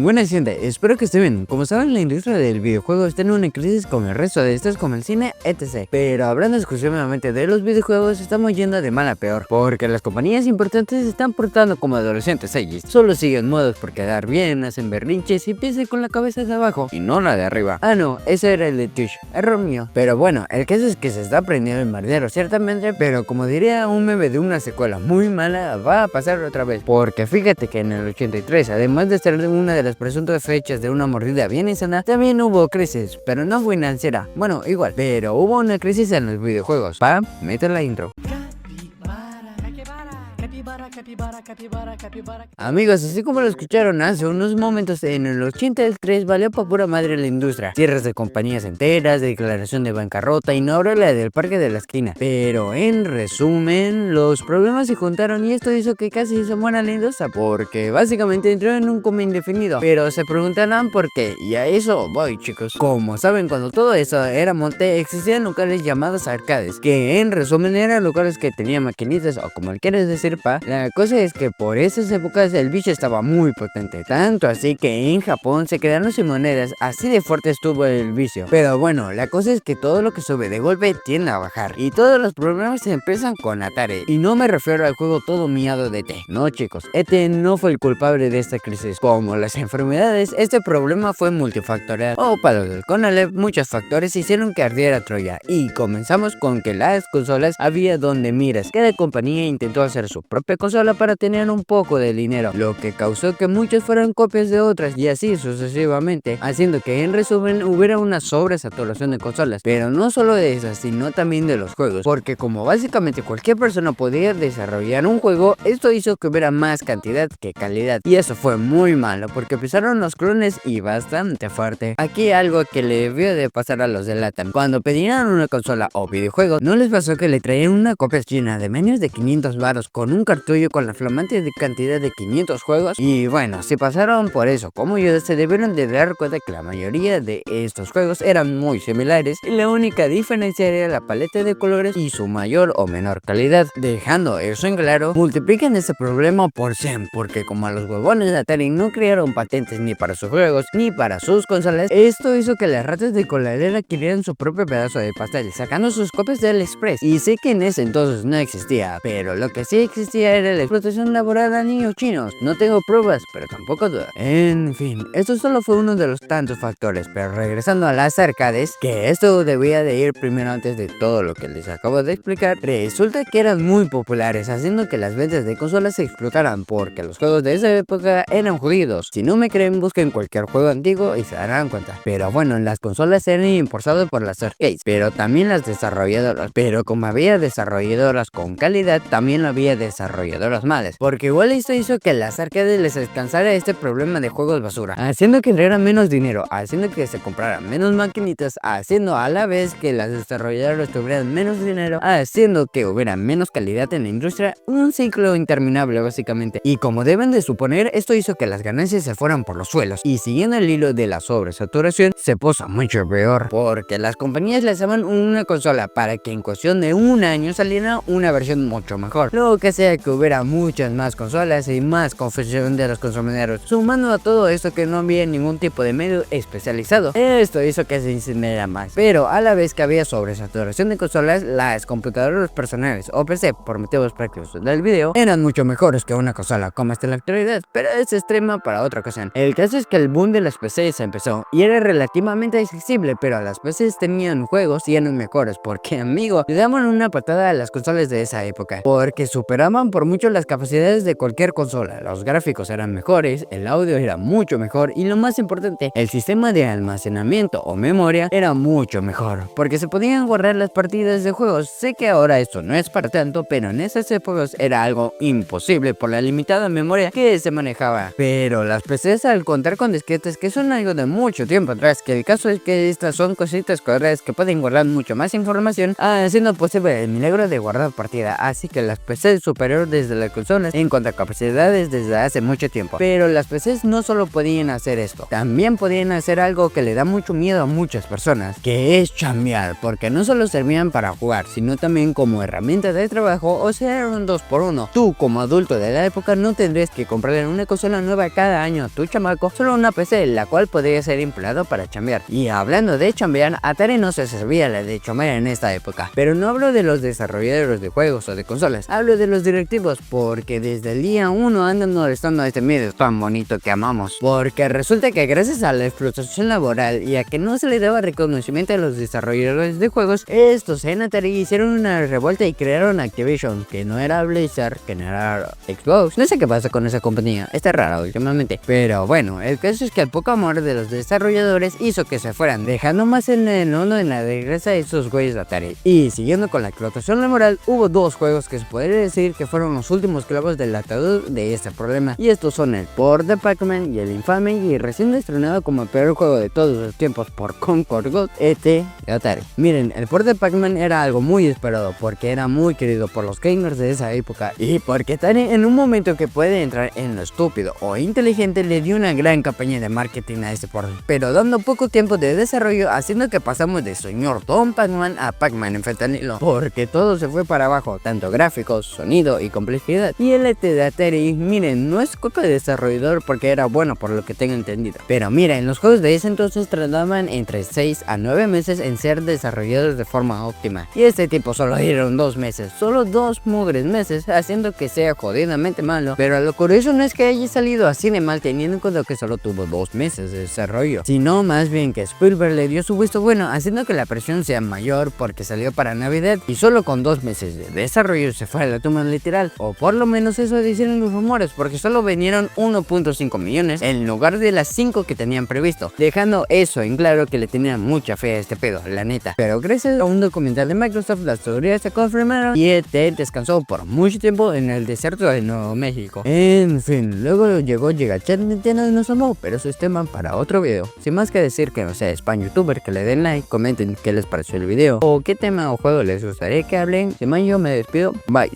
Buena gente, espero que estén bien. Como saben, la industria del videojuego está en una crisis con el resto de estos como el cine, etc. Pero hablando exclusivamente de los videojuegos, estamos yendo de mal a peor, porque las compañías importantes se están portando como adolescentes ellos. Solo siguen modos por quedar bien, hacen berrinches y piensan con la cabeza de abajo y no la de arriba. Ah no, ese era el de Twitch, error mío. Pero bueno, el caso es que se está prendiendo el mardero ciertamente, pero como diría un meme de una secuela muy mala, va a pasar otra vez. Porque fíjate que en el 83, además de ser una de las presuntas fechas de una mordida bien insana, también hubo crisis, pero no financiera. Bueno, igual, pero hubo una crisis en los videojuegos. Pam, mete la intro. Amigos, así como lo escucharon hace unos momentos, en el 83 valió pa' pura madre la industria. Cierres de compañías enteras, declaración de bancarrota y no ahora la del parque de la esquina. Pero en resumen, los problemas se juntaron y esto hizo que casi se muera la industria, porque básicamente entró en un coma indefinido. Pero se preguntarán por qué, y a eso voy, chicos. Como saben, cuando todo eso era monte, existían locales llamados arcades, que en resumen eran locales que tenían maquinitas o como quieres decir, la cosa es que por esas épocas el bicho estaba muy potente, tanto así que en Japón se quedaron sin monedas, así de fuerte estuvo el vicio. Pero bueno, la cosa es que todo lo que sube de golpe tiende a bajar, y todos los problemas se empiezan con Atari. Y no me refiero al juego todo miado de té, no chicos, este no fue el culpable de esta crisis. Como las enfermedades, este problema fue multifactorial, o para los del Conalep, muchos factores hicieron que ardiera Troya. Y comenzamos con que las consolas había donde miras, cada compañía intentó hacer su propia consola para tener un poco de dinero, lo que causó que muchas fueran copias de otras y así sucesivamente, haciendo que en resumen hubiera una sobresaturación de consolas. Pero no solo de esas, sino también de los juegos, porque como básicamente cualquier persona podía desarrollar un juego, esto hizo que hubiera más cantidad que calidad, y eso fue muy malo porque empezaron los clones y bastante fuerte. Aquí algo que le debió de pasar a los de Latam: cuando pedían una consola o videojuego, ¿no les pasó que le traían una copia china de menos de 500 varos con un cartucho con la flamante cantidad de 500 juegos? Y bueno, si pasaron por eso como yo, se debieron de dar cuenta que la mayoría de estos juegos eran muy similares y la única diferencia era la paleta de colores y su mayor o menor calidad. Dejando eso en claro, multiplican este problema por 100, porque como a los huevones de Atari no crearon patentes ni para sus juegos ni para sus consolas, esto hizo que las ratas de coladera adquirieran su propio pedazo de pastel, sacando sus copias del Express. Y sé que en ese entonces no existía, pero lo que sí existía era la explotación laboral a niños chinos. No tengo pruebas, pero tampoco dudas. En fin, esto solo fue uno de los tantos factores, pero regresando a las arcades, que esto debía de ir primero antes de todo lo que les acabo de explicar, resulta que eran muy populares, haciendo que las ventas de consolas se explotaran, porque los juegos de esa época eran jodidos. Si no me creen, busquen cualquier juego antiguo y se darán cuenta. Pero bueno, las consolas eran impulsadas por las arcades, pero también las desarrolladoras. Pero como había desarrolladoras con calidad, también había desarrolladoras malas, porque igual esto hizo que las arcades les alcanzara este problema de juegos basura, haciendo que entrara menos dinero, haciendo que se compraran menos maquinitas, haciendo a la vez que las desarrolladoras tuvieran menos dinero, haciendo que hubiera menos calidad en la industria, un ciclo interminable básicamente. Y como deben de suponer, esto hizo que las ganancias se fueran por los suelos, y siguiendo el hilo de la sobresaturación, se puso mucho peor, porque las compañías les daban una consola para que en cuestión de un año saliera una versión mucho mejor, lo que sea que hubiera muchas más consolas y más confusión de los consumidores, sumando a todo esto que no había ningún tipo de medio especializado. Esto hizo que se incendiara más, pero a la vez que había sobresaturación de consolas, las computadoras personales o PC, por motivos prácticos del video, eran mucho mejores que una consola como esta en la actualidad, pero es extrema para otra ocasión. El caso es que el boom de las PCs empezó y era relativamente accesible, pero las PCs tenían juegos y eran mejores, porque amigo, le daban una patada a las consolas de esa época, porque superaban por mucho las capacidades de cualquier consola. Los gráficos eran mejores, el audio era mucho mejor y lo más importante, el sistema de almacenamiento o memoria era mucho mejor, porque se podían guardar las partidas de juegos. Sé que ahora esto no es para tanto, pero en esas épocas era algo imposible por la limitada memoria que se manejaba. Pero las PCs, al contar con disquetes, que son algo de mucho tiempo atrás, que el caso es que estas son cositas cuadradas que pueden guardar mucho más información, haciendo posible el milagro de guardar partida. Así que las PCs superiores desde la consola consolas en cuanto a capacidades desde hace mucho tiempo. Pero las PCs no solo podían hacer esto, también podían hacer algo que le da mucho miedo a muchas personas, que es chambear, porque no solo servían para jugar, sino también como herramienta de trabajo, o sea, era un 2x1. Tú como adulto de la época no tendrías que comprarle una consola nueva cada año a tu chamaco, solo una PC, la cual podría ser empleado para chambear. Y hablando de chambear, Atari no se servía la de chambear en esta época, pero no hablo de los desarrolladores de juegos o de consolas, hablo de los directivos, porque desde el día 1 andan molestando a este medio tan bonito que amamos, porque resulta que gracias a la explotación laboral y a que no se le daba reconocimiento a los desarrolladores de juegos, estos en Atari hicieron una revuelta y crearon Activision, que no era Blizzard, que no era Xbox. No sé qué pasa con esa compañía, está rara últimamente, pero bueno, el caso es que el poco amor de los desarrolladores hizo que se fueran, dejando más en el mundo en la desgracia a esos güeyes de Atari. Y siguiendo con la explotación laboral, hubo dos juegos que se podría decir que fueron los últimos clavos del ataúd de este problema, y estos son el port de Pac-Man y el infame y recién estrenado como el peor juego de todos los tiempos por Concord God, de Atari. Miren, el port de Pac-Man era algo muy esperado porque era muy querido por los gamers de esa época, y porque Atari en un momento que puede entrar en lo estúpido o inteligente le dio una gran campaña de marketing a este port, pero dando poco tiempo de desarrollo, haciendo que pasamos de señor Don Pac-Man a Pac-Man en fentanilo, porque todo se fue para abajo, tanto gráficos, sonido y complejidad. Y el de Atari, miren, no es culpa del desarrollador porque era bueno por lo que tengo entendido, pero miren, los juegos de ese entonces tardaban entre 6 a 9 meses en ser desarrollados de forma óptima, y este tipo solo dieron 2 meses, solo 2 mugres meses, haciendo que sea jodidamente malo. Pero lo curioso no es que haya salido así de mal teniendo en cuenta que solo tuvo 2 meses de desarrollo, sino más bien que Spielberg le dio su visto bueno, haciendo que la presión sea mayor porque salió para Navidad y solo con 2 meses de desarrollo se fue a la tumba literal, o por lo menos eso decían los rumores, porque solo vendieron 1.5 millones en lugar de las 5 que tenían previsto, dejando eso en claro que le tenían mucha fe a este pedo, la neta. Pero gracias a un documental de Microsoft las teorías se confirmaron y ET descansó por mucho tiempo en el desierto de Nuevo México. En fin, luego llegó Gigachat Nintendo y nos amó, pero eso es tema para otro video. Sin más que decir que no sea spam youtuber, que le den like, comenten qué les pareció el video o qué tema o juego les gustaría que hablen. Sin más, yo me despido, bye.